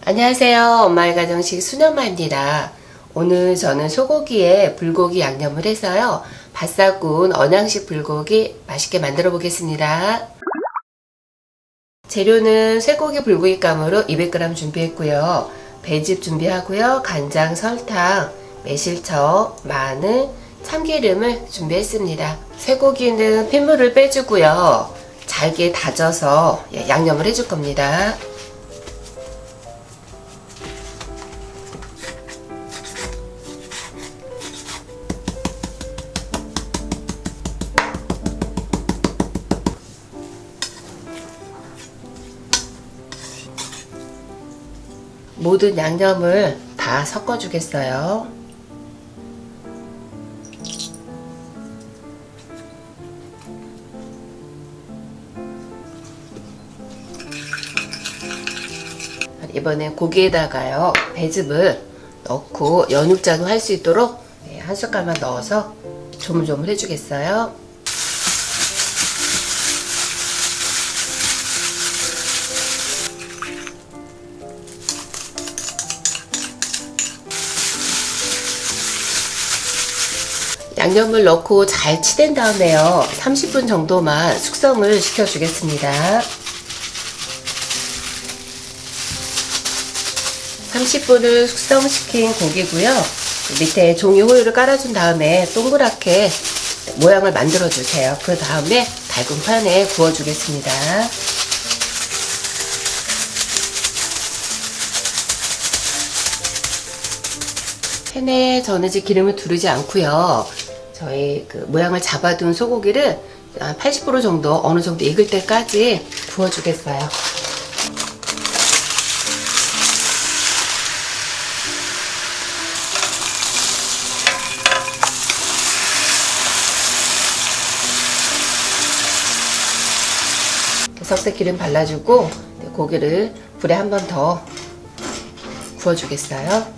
안녕하세요. 엄마의 가정식 순엄마입니다. 오늘 저는 소고기에 불고기 양념을 해서요. 바싹 구운 언양식 불고기 맛있게 만들어 보겠습니다. 재료는 쇠고기 불고기감으로 200g 준비했고요. 배즙 준비하고요. 간장, 설탕, 매실청, 마늘, 참기름을 준비했습니다. 쇠고기는 핏물을 빼주고요. 잘게 다져서 양념을 해줄 겁니다. 모든 양념을 다 섞어 주겠어요. 이번엔 고기에다가요 배즙을 넣고 연육장을 할 수 있도록 한 숟갈만 넣어서 조물조물 해주겠어요. 양념을 넣고 잘 치댄 다음에요 30분 정도만 숙성을 시켜 주겠습니다. 30분을 숙성시킨 고기고요. 밑에 종이 호일을 깔아준 다음에 동그랗게 모양을 만들어 주세요. 그 다음에 밝은 판에 구워 주겠습니다. 팬에 전해질 기름을 두르지 않고요. 저희 모양을 잡아둔 소고기를 80% 정도 어느 정도 익을 때까지 구워 주겠어요. 석쇠기름 발라주고 고기를 불에 한 번 더 구워주겠어요.